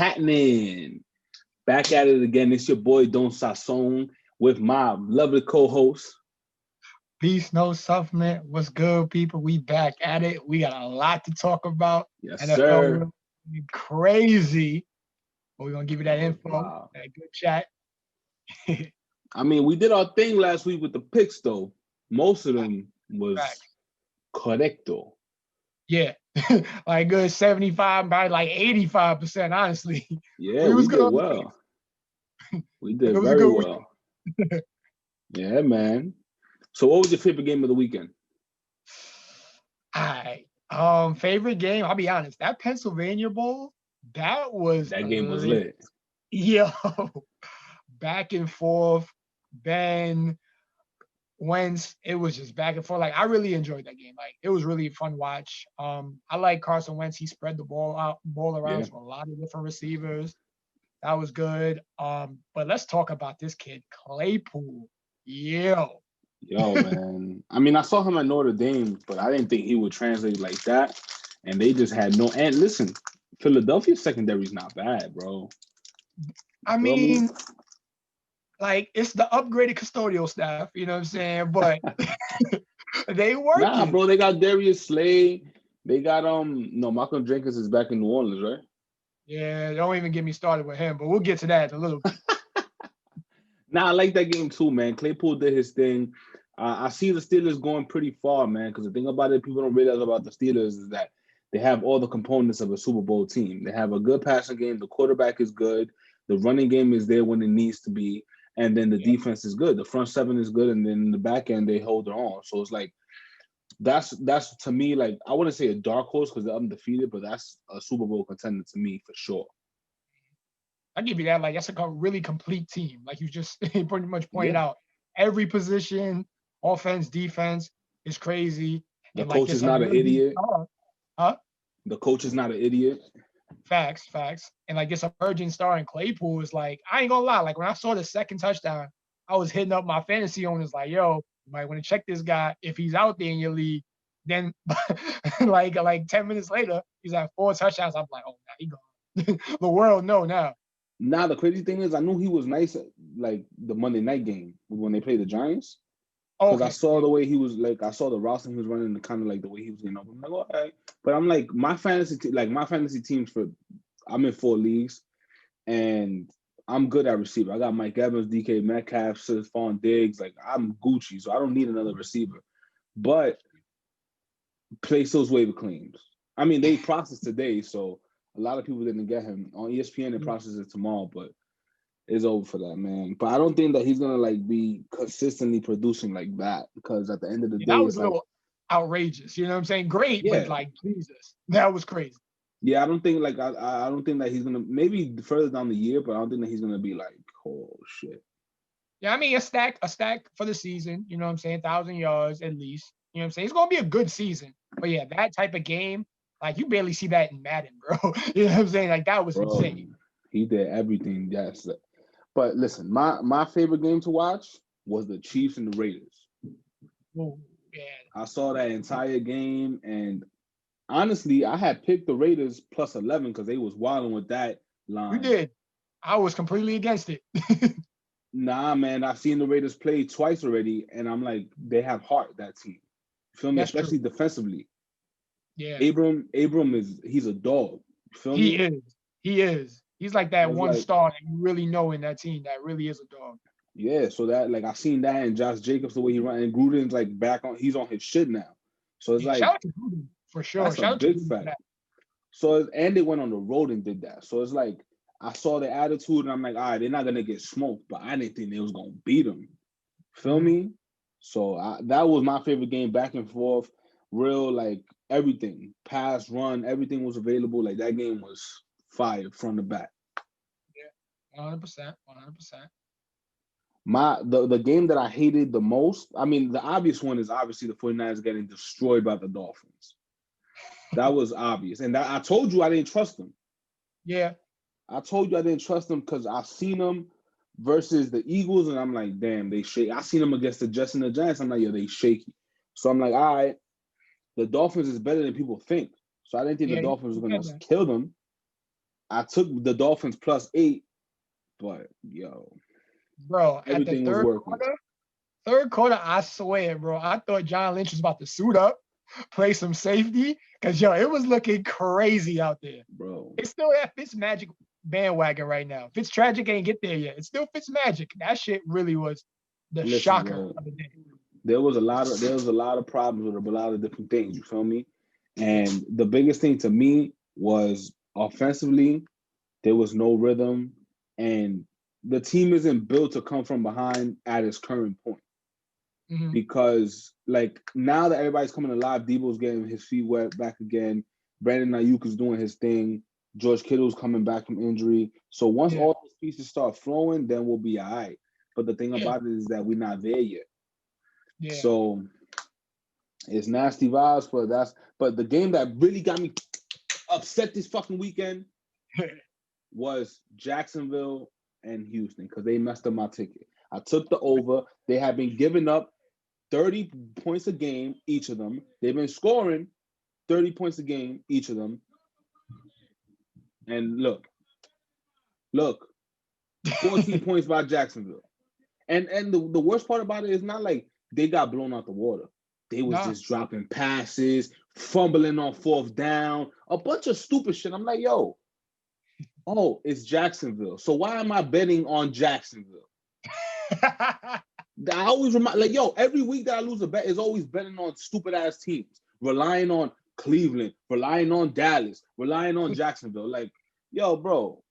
happening? Back at it again. It's your boy Don Sazon with my lovely co-host. Peace, no supplement. What's good, people? We back at it. We got a lot to talk about. Yes, NFL sir. really crazy. But we're gonna give you that info, Wow. that good chat. I mean, we did our thing last week with the picks, though. Most of them was Facts. correcto. Yeah. Like good 75, probably like 85%, honestly. Yeah, We we was did good. well. We It did was a very good week. well. Yeah, man. So, what was your favorite game of the weekend? All right. Favorite game, I'll be honest. That Pennsylvania Bowl, that was That game was lit. lit. Yo. Back and forth. Ben Wentz, it was just back and forth. Like I really enjoyed that game. Like it was really fun watch. I like Carson Wentz. He spread the ball around Yeah. to a lot of different receivers. That was good. But let's talk about this kid, Claypool. Yo, Man. I mean, I saw him at Notre Dame, but I didn't think he would translate like that. And they just had no. And listen, Philadelphia secondary is not bad, bro. I Feel me? mean, like it's the upgraded custodial staff. You know what I'm saying? But they Nah, working. bro, they got Darius Slay. They got no, Malcolm Jenkins is back in New Orleans, right? Yeah, don't even get me started with him. But we'll get to that in a little bit. Nah, I like that game too, man. Claypool did his thing. I see the Steelers going pretty far, man. Because the thing about it, people don't realize about the Steelers is that they have all the components of a Super Bowl team. They have a good passing game. The quarterback is good. The running game is there when it needs to be, and then the defense is good. The front seven is good, and then in the back end they hold their own. So it's like that's to me like I wouldn't say a dark horse because they're undefeated, but that's a Super Bowl contender to me for sure. I give you that. Like that's a really complete team. Like you just pretty much pointed Yeah. out, every position, offense, defense is crazy. The And like coach this is not an emerging idiot. star, huh? The coach is not an idiot. Facts. And like this emerging star in Claypool is like, I ain't gonna lie. Like when I saw the second touchdown, I was hitting up my fantasy owners like, yo, you might want to check this guy if he's out there in your league. Then like 10 minutes later, he's at 4 touchdowns. I'm like, oh, now he gone. The world know now. Now the crazy thing is, I knew he was nice at like the Monday night game when they played the Giants. Because I saw the way he was like, I saw the roster he was running, the kind of like the way he was getting up. I'm like, all right. But I'm like, my fantasy teams I'm in 4 leagues, and I'm good at receiver. I got Mike Evans, DK Metcalf, Stephon Diggs. Like I'm Gucci, so I don't need another receiver. But place those waiver claims. I mean, they processed today, so a lot of people didn't get him on ESPN. They process it tomorrow, but it's over for that, man. But I don't think that he's gonna like be consistently producing like that because at the end of the day, that it's was a like little outrageous. You know what I'm saying? Great, yeah, but like Jesus, that was crazy. yeah. I don't think like I don't think that he's gonna maybe further down the year, but I don't think that he's gonna be like oh shit. Yeah, I mean a stack for the season. You know what I'm saying? 1,000 yards at least. You know what I'm saying? It's gonna be a good season. But yeah, that type of game, like you barely see that in Madden, bro. You know what I'm saying? Like that was Bro, insane. he did everything. Yes, but listen, my favorite game to watch was the Chiefs and the Raiders. Oh, yeah. I saw that entire game, and honestly, I had picked the Raiders plus 11 because they was wilding with that line. You did. I was completely against it. Nah, man, I've seen the Raiders play twice already, and I'm like, they have heart, that team. You feel me? That's Especially true. defensively. Yeah. Abram he's a dog. You feel He me? is. He's like that It's one like, star that you really know in that team that really is a dog. yeah, so that like I seen that and Josh Jacobs the way he run and Gruden's like he's on his shit now. So it's Yeah, like shout out to Gruden for sure. that's a Shout out to big Gruden for fact. that. So and they went on the road and did that. So it's like I saw the attitude and I'm like, all right, they're not gonna get smoked, but I didn't think they was gonna beat them. Feel me? So that was my favorite game, back and forth, real like everything, pass, run, everything was available. Like that game was fire from the back. Yeah, 100%. The game that I hated the most, I mean, the obvious one is obviously the 49ers getting destroyed by the Dolphins. That was obvious. And I told you I didn't trust them. Yeah. I told you I didn't trust them because I've seen them versus the Eagles, and I'm like, damn, they shake. I seen them against the Jets and the Giants. I'm like, yeah, they shaky. So I'm like, all right, the Dolphins is better than people think. So I didn't think the Dolphins were going to kill them. I took the Dolphins +8, but yo, bro, at the everything was working. third quarter, I swear, bro, I thought John Lynch was about to suit up, play some safety, because yo, it was looking crazy out there. Bro, It's still that Fitzmagic bandwagon right now. Fitztragic ain't get there yet. It's still Fitzmagic. That shit really was the shocker of the day. There was a lot of problems with a lot of different things. You feel me? And the biggest thing to me was offensively, there was no rhythm, and the team isn't built to come from behind at its current point. Mm-hmm. Because like now that everybody's coming alive, Debo's getting his feet wet back again. Brandon Ayuk is doing his thing. George Kittle's coming back from injury. So once all those pieces start flowing, then we'll be all right. But the thing about it is that we're not there yet. Yeah. So it's nasty vibes, but the game that really got me upset this fucking weekend was Jacksonville and Houston, because they messed up my ticket. I took the over. They have been giving up 30 points a game, each of them. They've been scoring 30 points a game, each of them. And look, 14 points by Jacksonville. And the worst part about it is not like they got blown out the water. They was just dropping passes, fumbling on fourth down, a bunch of stupid shit. I'm like, yo, it's Jacksonville. So why am I betting on Jacksonville? I always remind, like, yo, every week that I lose a bet is always betting on stupid ass teams, relying on Cleveland, relying on Dallas, relying on Jacksonville. Like, yo, bro.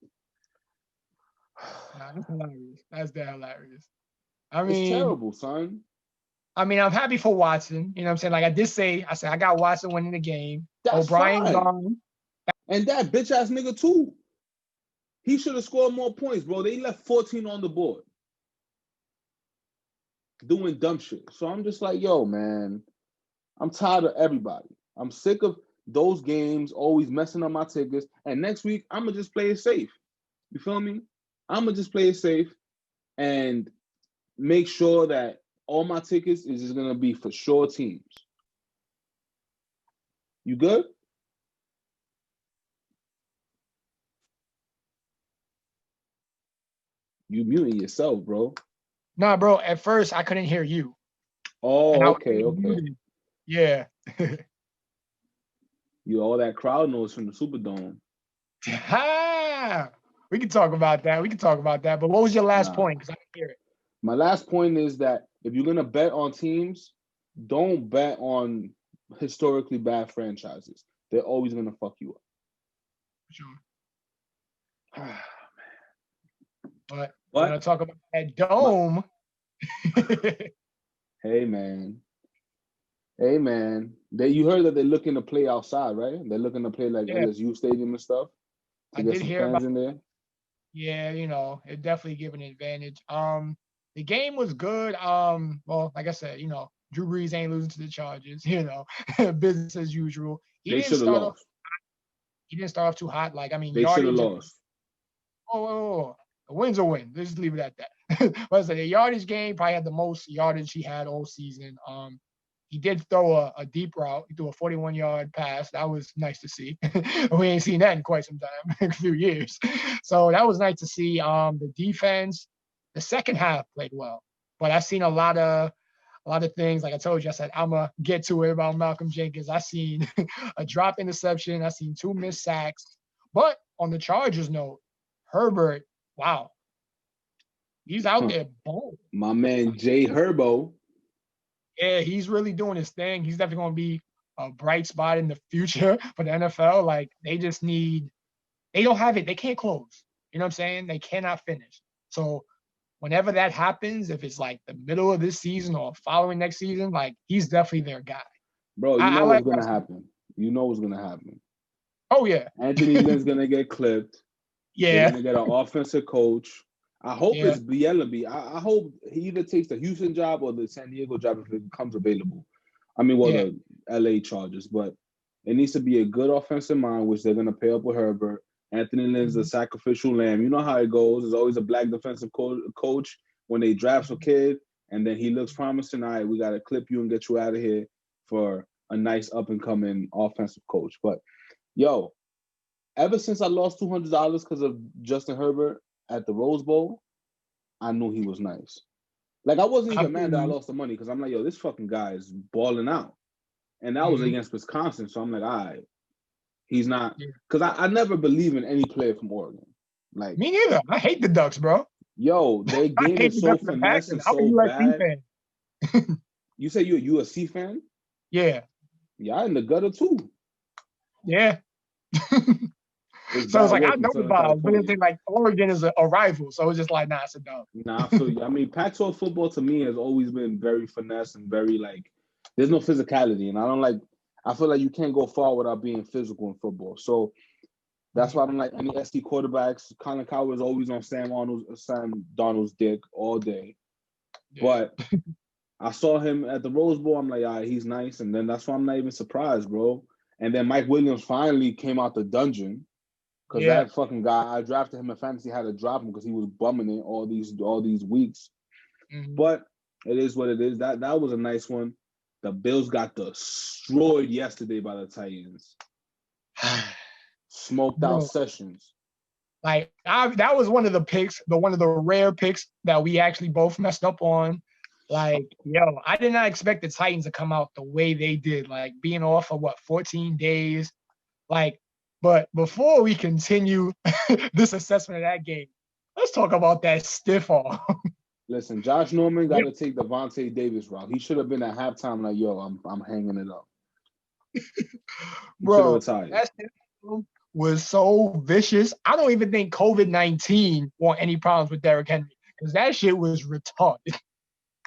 That's hilarious. That's damn hilarious. I mean, it's terrible, son. I mean, I'm happy for Watson. You know what I'm saying? Like I said I got Watson winning the game. O'Brien gone. And that bitch ass nigga too. He should have scored more points, bro. They left 14 on the board. Doing dumb shit. So I'm just like, yo, man, I'm tired of everybody. I'm sick of those games always messing up my tickets. And next week, I'm going to just play it safe. You feel me? I'm going to just play it safe and make sure that all my tickets is just going to be for sure teams. You good? You muting yourself, bro. Nah, bro. At first, I couldn't hear you. Oh, okay. Yeah. You all that crowd noise from the Superdome. We can talk about that. But what was your last point? Because I didn't hear it. My last point is that if you're gonna bet on teams, don't bet on historically bad franchises. They're always gonna fuck you up. Sure. But we're gonna talk about that dome. Hey man. You heard that they're looking to play outside, right? They're looking to play like LSU Stadium and stuff. I did hear about in there. Yeah, it definitely gave an advantage. The game was good. Well, like I said, Drew Brees ain't losing to the Chargers. Business as usual. They should have lost. He didn't start off too hot. Like, I mean, they should have lost. Oh, a win's a win. Let's just leave it at that. But I said the yardage game probably had the most yardage he had all season. He did throw a deep route. He threw a 41-yard pass. That was nice to see. We ain't seen that in quite some time, a few years. So that was nice to see. The defense, the second half played well, but I've seen a lot of things. Like I told you, I said I'm gonna get to it about Malcolm Jenkins. I seen a drop interception. I seen 2 missed sacks. But on the Chargers note, Herbert, wow, he's out there bold. My man Jay Herbo. Yeah, he's really doing his thing. He's definitely going to be a bright spot in the future for the NFL. Like, they don't have it. They can't close. You know what I'm saying? They cannot finish. So whenever that happens, if it's like the middle of this season or following next season, like, he's definitely their guy. Bro, you know what's going to happen. You know what's going to happen. Oh, yeah. Anthony Lynn's going to get clipped. Yeah. They're going to get an offensive coach. I hope it's Bielema. I hope he either takes the Houston job or the San Diego job if it becomes available. I mean, the LA Chargers. But it needs to be a good offensive mind, which they're going to pay up with Herbert. Anthony Lynn's a sacrificial lamb. You know how it goes. There's always a black defensive coach when they draft a kid, and then he looks promising. All right, we got to clip you and get you out of here for a nice up-and-coming offensive coach. But, yo, ever since I lost $200 because of Justin Herbert at the Rose Bowl, I knew he was nice. Like, I wasn't even mad that I lost the money because I'm like, yo, this fucking guy is balling out. And that was against Wisconsin. So I'm like, all right, he's not. Because I never believe in any player from Oregon. Like, me neither. I hate the Ducks, bro. Yo, their game is so finesse and so bad. Fan. You say you're a USC fan? Yeah. Yeah, in the gutter too. Yeah. So it's like I know the vibes, but it's like Oregon is a rival, so it's just like it's a dub. Nah, I feel you. I mean, Pac-12 football to me has always been very finesse and very like. There's no physicality, and I don't like. I feel like you can't go far without being physical in football. So that's why I don't like any SC quarterbacks. Colin Cowherd's always on Sam Darnold's dick all day. Yeah. But I saw him at the Rose Bowl. I'm like, all right, he's nice, and then that's why I'm not even surprised, bro. And then Mike Williams finally came out the dungeon. Because that fucking guy, I drafted him in fantasy, had to drop him because he was bumming it all these weeks. But it is what it is. That was a nice one. The Bills got destroyed yesterday by the Titans. Smoked out Sessions. Like that was one of the picks, one of the rare picks that we actually both messed up on. Like, yo, I did not expect the Titans to come out the way they did. Like being off of 14 days. Like. But before we continue this assessment of that game, let's talk about that stiff arm. Listen, Josh Norman got to take the Vontae Davis route. He should have been at halftime like, yo, I'm hanging it up. Bro, that stiff arm was so vicious. I don't even think COVID-19 want any problems with Derrick Henry because that shit was retarded.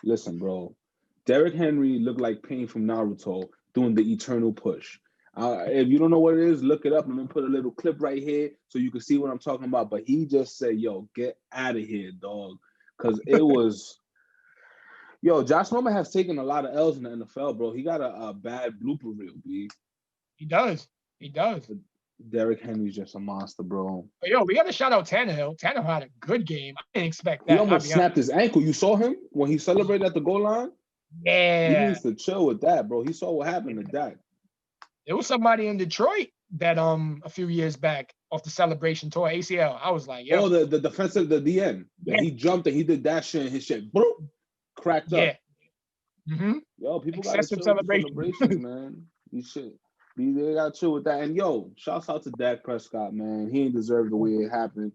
Listen, bro, Derrick Henry looked like Pain from Naruto doing the eternal push. If you don't know what it is, look it up. I'm going to put a little clip right here so you can see what I'm talking about. But he just said, yo, get out of here, dog. Because it was... Yo, Josh Norman has taken a lot of L's in the NFL, bro. He got a bad blooper reel, B. He does. He does. Derrick Henry's just a monster, bro. But, yo, we got to shout out Tannehill. Tannehill had a good game. I didn't expect that. He almost snapped his ankle. You saw him when he celebrated at the goal line? Yeah. He needs to chill with that, bro. He saw what happened to Dak. There was somebody in Detroit that a few years back off the celebration tour ACL. I was like, yo. Oh, the defensive, the DN. Yeah. He jumped and he did that shit and his shit cracked up. Mm-hmm. Yo, people got to chill with celebrations, man. They got to chill with that. And yo, shouts out to Dak Prescott, man. He ain't deserved the way it happened.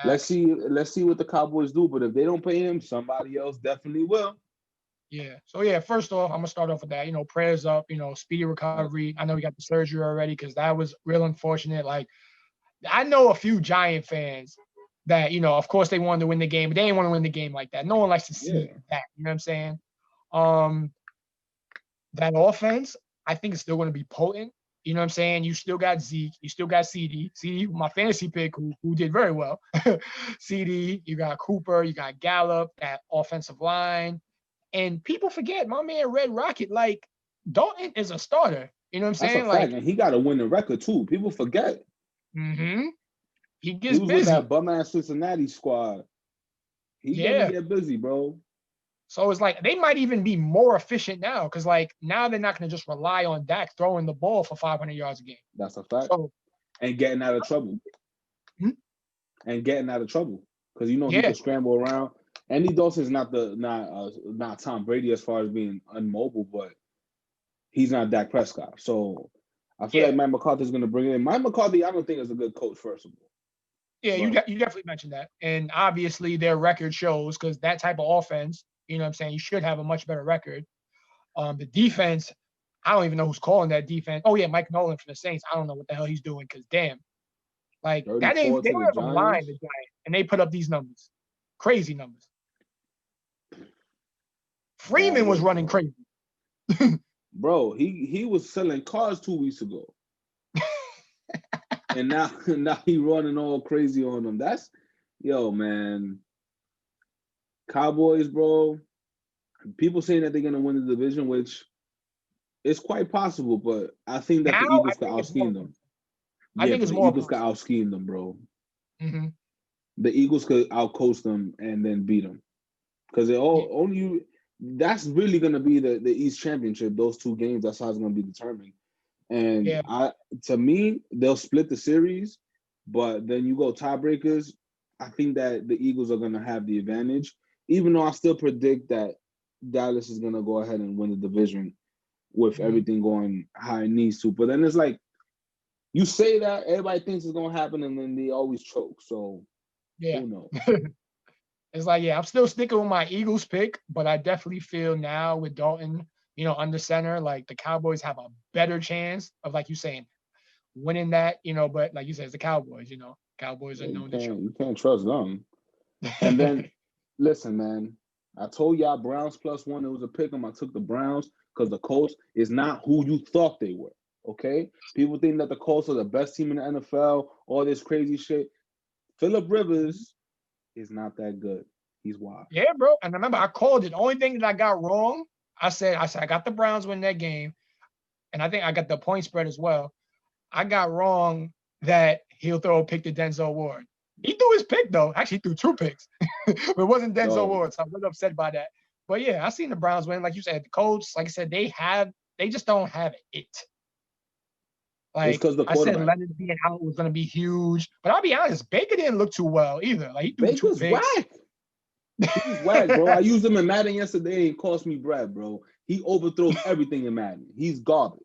Let's see what the Cowboys do. But if they don't pay him, somebody else definitely will. Yeah. So, first off, I'm going to start off with that. Prayers up, speedy recovery. I know he got the surgery already because that was real unfortunate. Like, I know a few Giant fans that, of course they wanted to win the game, but they didn't want to win the game like that. No one likes to see that. You know what I'm saying? That offense, I think it's still going to be potent. You know what I'm saying? You still got Zeke. You still got CD. CD, my fantasy pick, who did very well. CD, you got Cooper. You got Gallup, that offensive line. And people forget, my man Red Rocket, like, Dalton is a starter. You know what I'm saying? That's a fact, and he got a winning record, too. People forget. Mm-hmm. He gets busy. With that bum-ass Cincinnati squad. He gonna get busy, bro. So it's like they might even be more efficient now because, like, now they're not going to just rely on Dak throwing the ball for 500 yards a game. That's a fact. So, and getting out of trouble. Hmm? And getting out of trouble because, he can scramble around. Andy Dalton's not Tom Brady as far as being unmobile, but he's not Dak Prescott. So I feel like Mike McCarthy's going to bring it in. Mike McCarthy, I don't think is a good coach, first of all. Yeah, you definitely mentioned that. And obviously their record shows because that type of offense, you know what I'm saying, you should have a much better record. The defense, I don't even know who's calling that defense. Oh, yeah, Mike Nolan from the Saints. I don't know what the hell he's doing because, damn. Like, that ain't – they were on the line, the Giants, and they put up these numbers. Crazy numbers. Freeman was running crazy. Bro, he was selling cars 2 weeks ago. And now he running all crazy on them. That's, yo, man. Cowboys, bro. People saying that they're going to win the division, which is quite possible, but I think that the Eagles could out-scheme them. I think it's more. The Eagles could out-scheme them, bro. Mm-hmm. The Eagles could out-coach them and then beat them. Because that's really going to be the East Championship, those two games. That's how it's going to be determined. And Yeah. to me, they'll split the series, but then you go tiebreakers. I think that the Eagles are gonna have the advantage, even though I still predict that Dallas is gonna go ahead and win the division with everything going how it needs to. But then it's like you say that everybody thinks it's gonna happen, and then they always choke. So Yeah. who knows? It's like, yeah, I'm still sticking with my Eagles pick, but I definitely feel now with Dalton, under center, like the Cowboys have a better chance of, like you saying, winning that, but like you said, it's the Cowboys, Cowboys are Yeah, known to choke. you can't trust them. And then listen, man, I told y'all Browns +1. It was a pick 'em. I took the Browns because the Colts is not who you thought they were. Okay, people think that the Colts are the best team in the NFL. All this crazy shit. Philip Rivers is not that good. He's wild. Yeah, bro. And remember, I called it. The only thing that I got wrong, I got the Browns win that game, and I think I got the point spread as well. I got wrong that he'll throw a pick to Denzel Ward. He threw his pick though. Actually, he threw 2 picks, but it wasn't Denzel Dog. Ward, so I'm really upset by that. But yeah, I seen the Browns win. Like you said, the Colts, like I said, they just don't have it. It's Like because the I said, quarterback. Leonard being out was going to be huge. But I'll be honest, Baker didn't look too well either. Like he threw 2 Baker's picks. whack. He's whack, bro. I used him in Madden yesterday and it cost me bread, bro. He overthrows everything in Madden. He's garbage.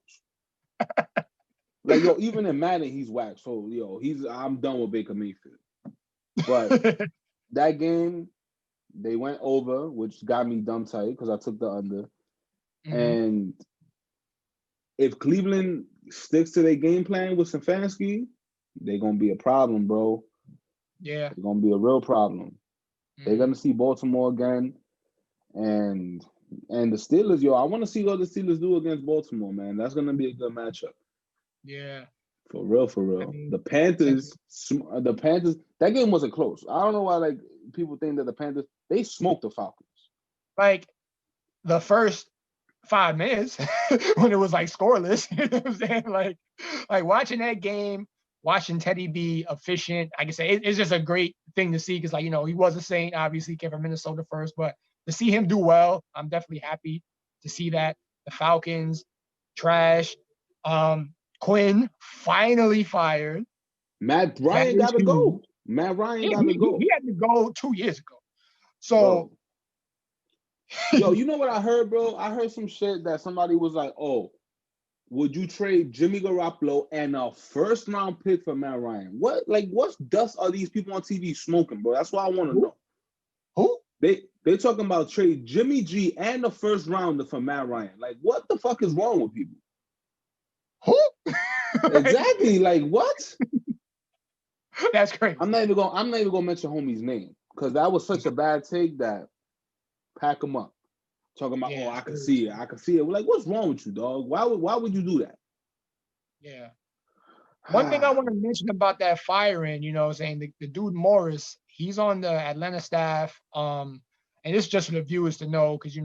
Like, yo, even in Madden, he's whack. So, yo, I'm done with Baker Mayfield. But that game, they went over, which got me dumb tight because I took the under. And if Cleveland sticks to their game plan with Stefanski, they're gonna be a problem, bro. Yeah. They're gonna be a real problem. They're gonna see Baltimore again. And the Steelers, yo, I want to see what the Steelers do against Baltimore, man. That's gonna be a good matchup. Yeah. For real, for real. I mean, the Panthers, that game wasn't close. I don't know why like people think that the Panthers, they smoked the Falcons. Like the first 5 minutes when it was like scoreless, you know what I'm saying? Like watching that game, watching Teddy be efficient, like I say, it's just a great thing to see because he was a Saint, obviously came from Minnesota first, but to see him do well, I'm definitely happy to see that. The Falcons, trash. Quinn finally fired. Matt Ryan got to go. Matt Ryan got to go. He had to go 2 years ago. So, bro. Yo, you know what I heard, bro? I heard some shit that somebody was like, "Oh, would you trade Jimmy Garoppolo and a first-round pick for Matt Ryan?" What dust are these people on TV smoking, bro? That's what I want to know. Who? They talking about trade Jimmy G and the first rounder for Matt Ryan. Like, what the fuck is wrong with people? Who? Exactly. Like, what? That's crazy. I'm not even gonna mention homie's name because that was such a bad take that pack him up. Talking about, I can see it. I can see it. We're like, what's wrong with you, dog? Why would you do that? Yeah. One thing I want to mention about that firing, saying the dude Morris, he's on the Atlanta staff. And it's just for the viewers to know, because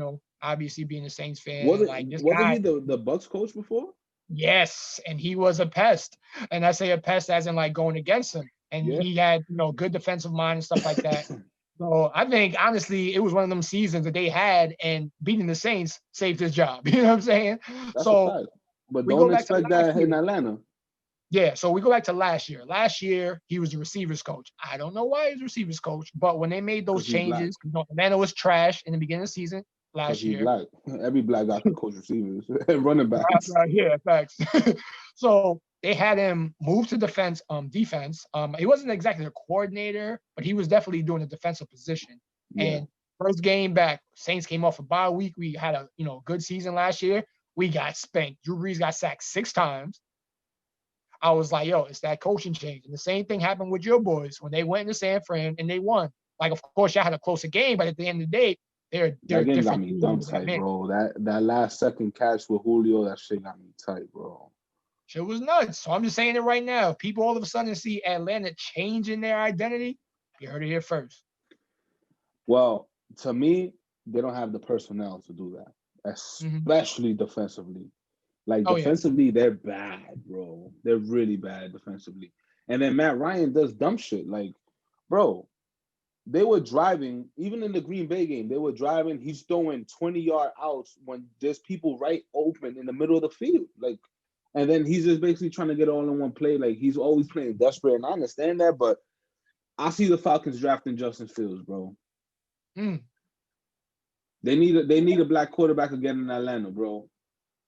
obviously being a Saints fan, wasn't guy, he the Bucks coach before? Yes, and he was a pest. And I say a pest as in like going against him. And he had, good defensive mind and stuff like that. So I think honestly, it was one of them seasons that they had, and beating the Saints saved his job. You know what I'm saying? That's so a fact. But we don't go back expect to that in Atlanta. Yeah, so we go back to last year. Last year, he was the receivers coach. I don't know why he was receivers coach, but when they made those changes, Atlanta was trash in the beginning of the season last year. Black. Every black guy can coach receivers and running backs. Yeah, facts. So they had him move to defense. He wasn't exactly a coordinator, but he was definitely doing a defensive position. Yeah. And first game back, Saints came off a bye week. We had a good season last year. We got spanked. Drew Brees got sacked 6 times. I was like, yo, it's that coaching change. And the same thing happened with your boys when they went into San Fran and they won. Like, of course, y'all had a closer game, but at the end of the day, they're that game different. Got me dumb tight, bro. That last second catch with Julio, that shit got me tight, bro. Shit was nuts. So I'm just saying it right now. If people all of a sudden see Atlanta changing their identity, you heard it here first. Well, to me, they don't have the personnel to do that, especially defensively. Like, defensively, they're bad, bro. They're really bad defensively. And then Matt Ryan does dumb shit. Like, bro, they were driving, even in the Green Bay game, they were driving. He's throwing 20-yard outs when there's people right open in the middle of the field. Like, And then he's just basically trying to get all in one play. Like he's always playing desperate, and I understand that, but I see the Falcons drafting Justin Fields, bro. Mm. They need a black quarterback again in Atlanta, bro.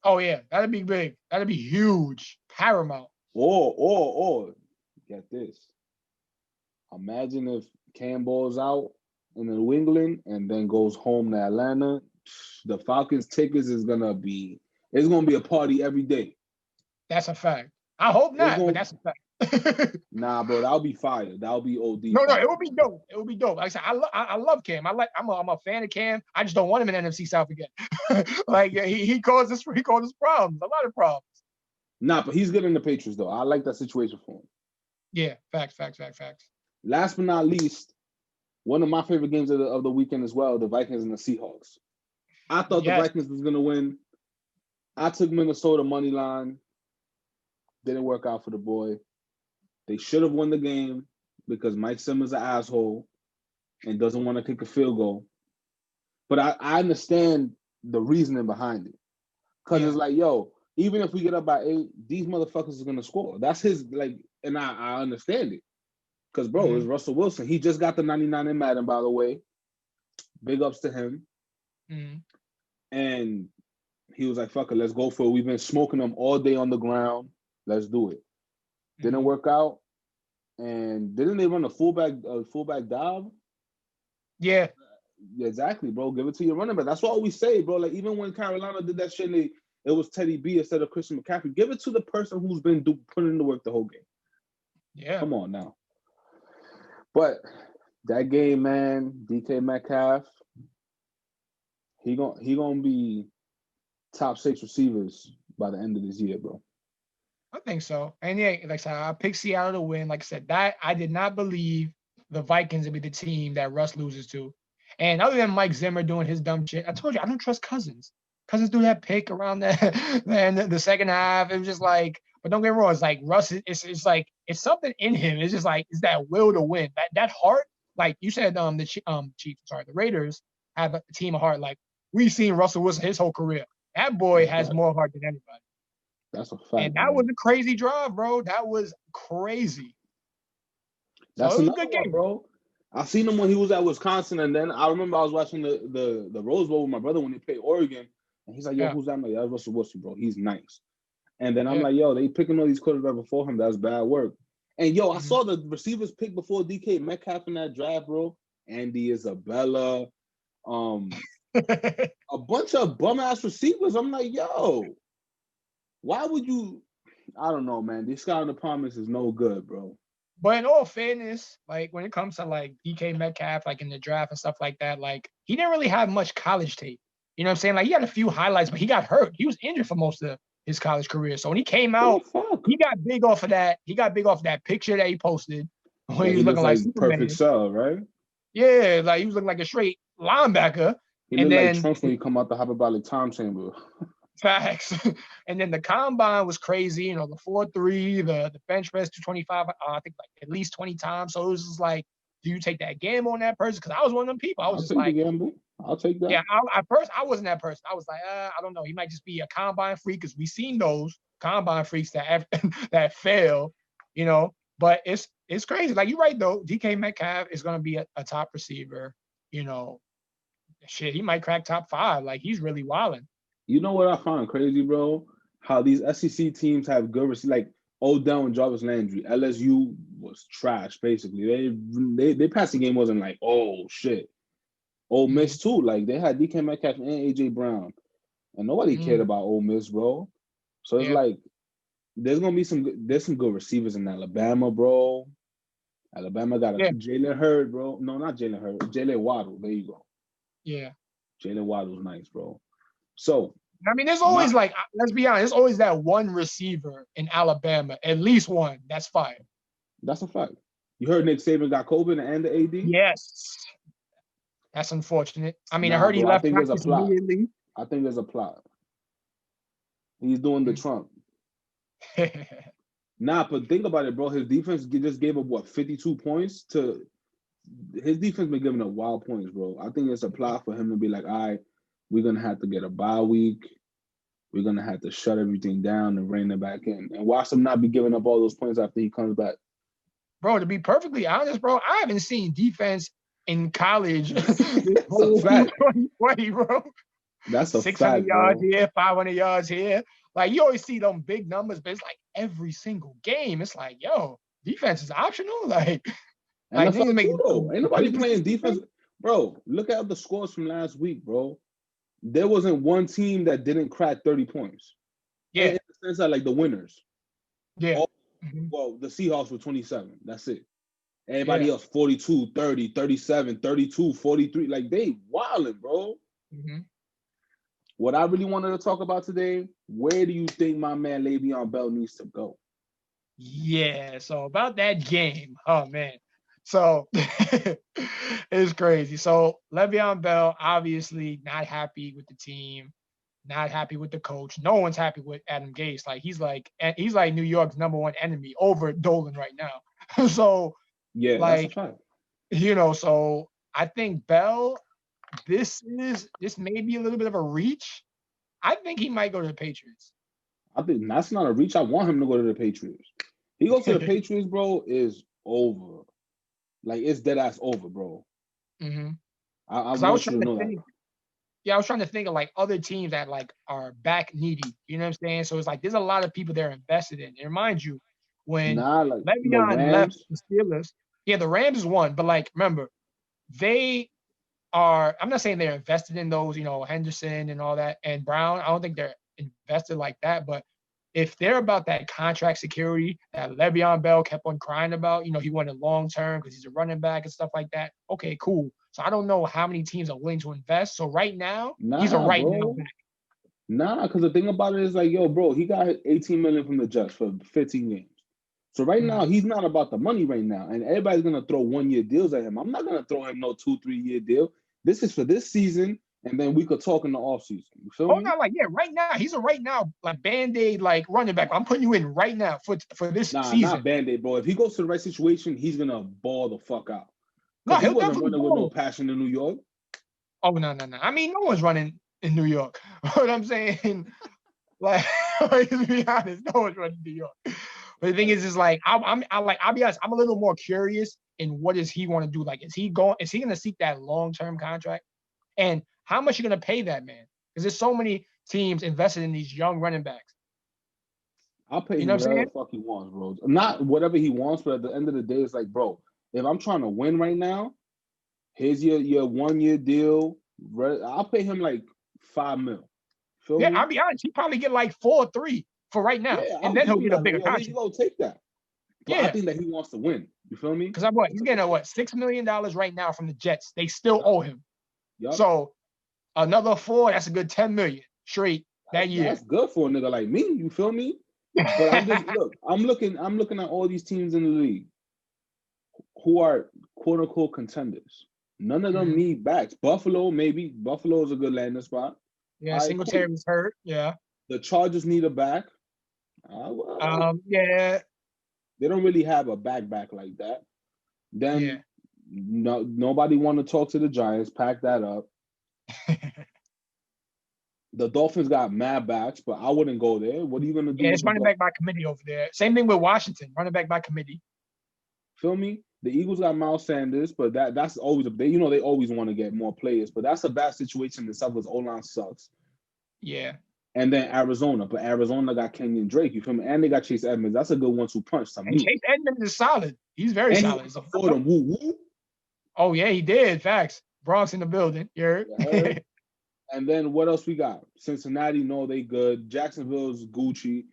Oh yeah, that'd be big. That'd be huge, paramount. Or get this. Imagine if Campbell's out in New England and then goes home to Atlanta. The Falcons tickets is gonna be a party every day. That's a fact. I hope not, but that's a fact. Nah, bro, that'll be fire. That'll be OD. No, fire. it would be dope. It would be dope. Like I said, I love Cam. I'm a fan of Cam. I just don't want him in NFC South again. Like he caused us problems, a lot of problems. Nah, but he's good in the Patriots though. I like that situation for him. Yeah, facts. Last but not least, one of my favorite games of the weekend as well, the Vikings and the Seahawks. I thought the Vikings was gonna win. I took Minnesota money line. Didn't work out for the boy. They should have won the game because Mike Simmons is an asshole and doesn't want to kick a field goal. But I understand the reasoning behind it. Because it's like, yo, even if we get up by 8, these motherfuckers are going to score. That's his, like, and I understand it. Because, bro, it's Russell Wilson. He just got the 99 in Madden, by the way. Big ups to him. And he was like, fuck it, let's go for it. We've been smoking them all day on the ground. Let's do it. Didn't work out. And didn't they run a fullback dive? Yeah. Exactly, bro. Give it to your running back. That's what we say, bro. Like, even when Carolina did that shit, it was Teddy B instead of Christian McCaffrey. Give it to the person who's been putting in the work the whole game. Yeah. Come on now. But that game, man, DK Metcalf, he gonna be top 6 receivers by the end of this year, bro. I think so. And yeah, like I said, I picked Seattle to win. Like I said, that I did not believe the Vikings would be the team that Russ loses to. And other than Mike Zimmer doing his dumb shit, I told you I don't trust Cousins. Cousins do that pick around the second half. It was just like, but don't get me wrong, it's like Russ. It's like it's something in him. It's just like it's that will to win. That heart, like you said, the Chiefs, sorry, the Raiders have a team of heart. Like we've seen Russell Wilson his whole career. That boy has more heart than anybody. That's a fact. And that was a crazy drive, bro. That was crazy. That's a good game, bro. I seen him when he was at Wisconsin, and then I remember I was watching the Rose Bowl with my brother when they played Oregon, and he's like, "Yo, who's that?" I'm like, "That's Russell Wilson, bro. He's nice." And then I'm like, "Yo, they picking all these quarterbacks before him. That's bad work." And yo, I saw the receivers pick before DK Metcalf in that draft, bro. Andy Isabella, a bunch of bum ass receivers. I'm like, yo. Why would you? I don't know, man. This guy on the promise is no good, bro. But in all fairness, like when it comes to like DK Metcalf, like in the draft and stuff like that, like he didn't really have much college tape. You know what I'm saying? Like he had a few highlights, but he got hurt. He was injured for most of his college career. So when he came out, he got big off of that. He got big off that picture that he posted when he was looking like perfect cell, right? Yeah, like he was looking like a straight linebacker. He looked like Trunks when he come out the hyperbolic time chamber. Facts. And then the combine was crazy, you know, the 4.3, the bench press 225, I think like at least 20 times. So it was just like, do you take that gamble on that person? Because I was one of them people. I was just like, I'll take that. Yeah, at first I wasn't that person. I was like, I don't know. He might just be a combine freak because we seen those combine freaks that that fail, you know. But it's crazy. Like you're right though. DK Metcalf is gonna be a top receiver. You know, shit, he might crack top 5. Like he's really wilding. You know what I found crazy, bro? How these SEC teams have good receivers, like Odell and Jarvis Landry. LSU was trash, basically. They passing game wasn't like, oh shit. Ole Miss too, like they had DK Metcalf and AJ Brown, and nobody cared about Ole Miss, bro. So it's like there's some good receivers in Alabama, bro. Alabama got Jalen Hurd, bro. No, not Jalen Hurd. Jalen Waddle. There you go. Yeah. Jalen Waddle's nice, bro. So I mean, there's always like, let's be honest, there's always that one receiver in Alabama, at least one that's fire. That's a fact. You heard Nick Saban got COVID and the AD? Yes. That's unfortunate. I mean, I heard he left practice immediately. I think there's a plot. He's doing the Trump. But think about it, bro. His defense just gave up, 52 points to – his defense been giving up wild points, bro. I think it's a plot for him to be like, all right, we're going to have to get a bye week. we're gonna have to shut everything down and rein it back in, and watch him not be giving up all those points after he comes back. Bro, to be perfectly honest, bro, I haven't seen defense in college this That's a whole fact. 2020, bro. That's a 600 fact, yards bro. here, 500 yards here. Like, you always see them big numbers, but it's like every single game. It's like, yo, defense is optional. Like niggas NFL make too, though. Ain't nobody really playing consistent defense, things. bro. Look at the scores from last week, bro. There wasn't one team that didn't crack 30 points. Yeah, In the sense that, like, the winners. yeah. All, Mm-hmm. well, the Seahawks were 27. That's it. Everybody Yeah. else 42, 30, 37, 32, 43. Like, they wilding, bro. Mm-hmm. What I really wanted to talk about today, where do you think my man Le'Veon Bell needs to go? Yeah. So about that game, oh man. So it's crazy. So Le'Veon Bell obviously not happy with the team, not happy with the coach. No one's happy with Adam Gase. Like he's like New York's number one enemy over Dolan right now. So Yeah, that's a like, fact. so I think Bell, this may be a little bit of a reach. I think he might go to the Patriots. I think that's not a reach. I want him to go to the Patriots. He goes to the Patriots, bro, is over. Like, it's dead ass over, bro. Mm-hmm. I Because I was want you trying to to know that. think. Yeah, I was trying to think of like other teams that like are back needy. You know what I'm saying? So it's like there's a lot of people they're invested in. And remind you, when Nah, like the Le'Veon left Rams. the Steelers, yeah, the Rams is one, but like remember, they are. I'm not saying they're invested in those, Henderson and all that, and Brown. I don't think they're invested like that. But if they're about that contract security that Le'Veon Bell kept on crying about, he wanted long term because he's a running back and stuff like that. Okay, cool. So I don't know how many teams are willing to invest. So right now, he's a Nah, right now bro. back. Nah, because the thing about it is like, yo, bro, he got 18 million from the Jets for 15 games. So right now, he's not about the money right now. And everybody's gonna throw 1 year deals at him. I'm not gonna throw him no 2-3 year deal. This is for this season, and then we could talk in the offseason. You feel Oh me? no, like yeah, right now he's a right now like band-aid like running back. I'm putting you in right now for this Nah, not season. Band-Aid, bro. If he goes to the right situation, he's gonna ball the fuck out. No, Because he he'll wasn't definitely running with no go. passion in New York. Oh no. I mean, no one's running in New York. What I'm saying, like, to be honest, no one's running in New York. But the thing is like I'll be honest, I'm a little more curious in what does he want to do. Like, is he gonna seek that long-term contract? And how much you gonna pay that man? Because there's so many teams invested in these young running backs. I'll pay You know him what I'm whatever saying? the fuck he wants, bro. Not whatever he wants, but at the end of the day, it's like, bro, if I'm trying to win right now, here's your 1 year deal. I'll pay him like 5 mil. Feel Yeah, I'll me? be honest. He probably get like 4 or 3 for right now, Yeah, and I'll then he'll give you get a that. bigger Yo, here you contract. go, take that. But I Yeah, think that he wants to win. You feel me? because he's getting $6 million right now from the Jets. They still Yup. owe him. Yup. So another 4, that's a good 10 million straight that year. That's good for a nigga like me. You feel me? But I'm just I'm looking at all these teams in the league who are quote unquote contenders. None of them need backs. Buffalo, maybe. Buffalo is a good landing spot. Yeah, All right, cool. Singletary's hurt. Yeah. The Chargers need a back. Yeah. They don't really have a back like that. Yeah. Then nobody want to talk to the Giants. Pack that up. The Dolphins got mad backs, but I wouldn't go there. What are you gonna do Yeah, with it's the running Dolphins? back by committee over there. Same thing with Washington, running back by committee. Feel me? The Eagles got Miles Sanders, but that's always they always want to get more players, but that's a bad situation itself because O-line sucks. Yeah. And then Arizona, but Arizona got Kenyon Drake, you feel me? And they got Chase Edmonds. That's a good 1-2 punch to And me. Chase Edmonds is solid. He's very And he solid. wants to afford him. Woo woo. Oh yeah, he did. Facts. Bronx in the building. You heard? And then what else we got? Cincinnati, no, they good. Jacksonville's Gucci.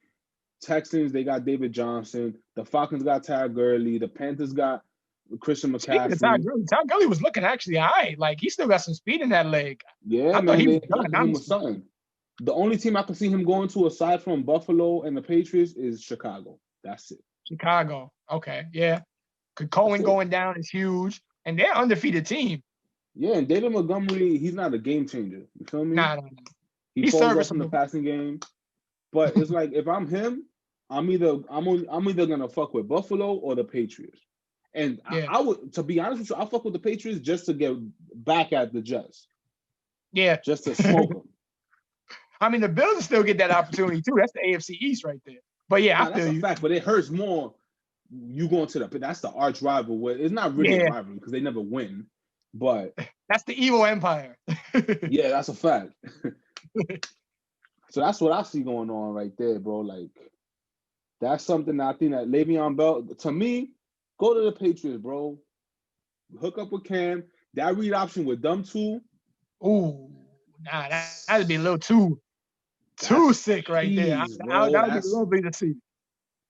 Texans, they got David Johnson. The Falcons got Todd Gurley. The Panthers got Christian Speaking of Todd McCaffrey. Gurley, Todd Gurley was looking actually all right. Like, he still got some speed in that leg. Yeah, I thought man, he they was done, injected him with honestly. something. The only team I can see him going to aside from Buffalo and the Patriots is Chicago. That's it. Chicago. Okay, yeah. Cohen going down is huge. And they're an undefeated team. Yeah, and David Montgomery, he's not a game changer. You feel me? Nah. He He's falls off in the serviceable. passing game. But it's like if I'm him, I'm either gonna fuck with Buffalo or the Patriots. And Yeah. I would, to be honest with you, I'll fuck with the Patriots just to get back at the Jets. Yeah. Just to smoke them. I mean, the Bills still get that opportunity too. That's the AFC East right there. But yeah, I Nah, that's feel a you. fact, but it hurts more. You going to that's the arch rival. It's not really a Yeah, rivalry because they never win, but that's the evil empire. yeah, that's a fact. So that's what I see going on right there, bro. Like that's something that I think that Le'Veon Bell, to me, go to the Patriots, bro. Hook up with Cam. That read option with them two. Ooh, nah, that'd be a little too That's sick right there. cheese, bro. That would be a little bit to see.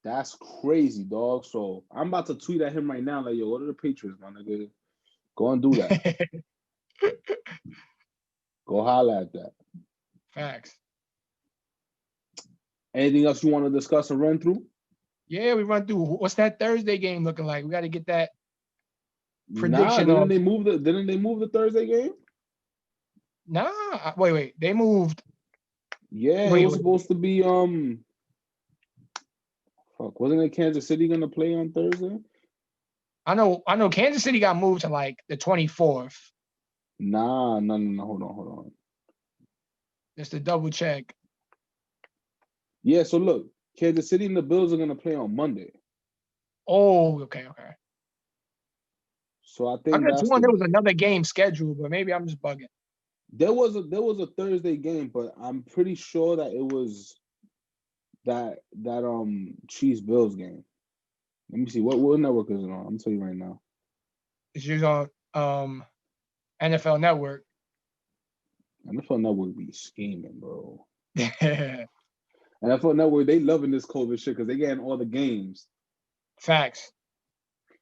That's crazy, dog. So I'm about to tweet at him right now, like, yo, go to the Patriots, my nigga. Go and do that. Go holla at that. Facts. Anything else you want to discuss or run through? Yeah, we run through. What's that Thursday game looking like? We got to get that prediction. Nah, didn't they move the Thursday game? Nah, wait. They moved. Yeah, it was supposed to be fuck, wasn't it Kansas City gonna play on Thursday? I know Kansas City got moved to like the 24th. Nah, no, hold on. Just to double check. Yeah, so look, Kansas City and the Bills are gonna play on Monday. Oh, okay. So I think there was another game scheduled, but maybe I'm just bugging. There was a Thursday game, but I'm pretty sure that it was that Chiefs Bills game. Let me see what network is it on. I'm gonna tell you right now. It's just on NFL Network. NFL Network be scheming, bro. NFL Network, they loving this COVID shit because they getting all the games. Facts.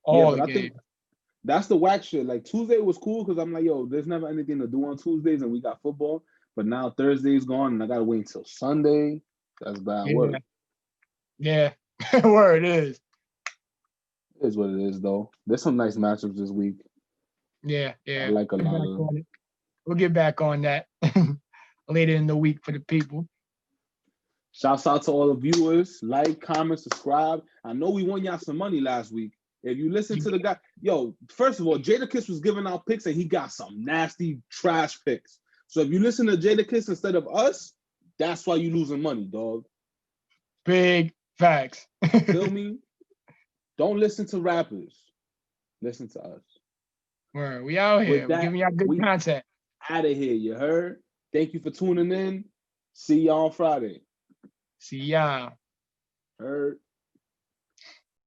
I think that's the whack shit. Like Tuesday was cool because I'm like, yo, there's never anything to do on Tuesdays and we got football. But now Thursday's gone and I gotta wait until Sunday. That's bad work. Yeah, word is. It is what it is, though. There's some nice matchups this week. Yeah. I like a lot of them. We'll get back on that later in the week for the people. Shouts out to all the viewers. Like, comment, subscribe. I know we won y'all some money last week. If you listen to the guy, yo, first of all, Jadakiss was giving out picks and he got some nasty trash picks. So if you listen to Jadakiss instead of us, that's why you losing money, dog. Big facts. Feel me? Don't listen to rappers. Listen to us. Word. We out here. We're giving y'all good content. Out of here, you heard? Thank you for tuning in. See y'all on Friday. See y'all. Heard.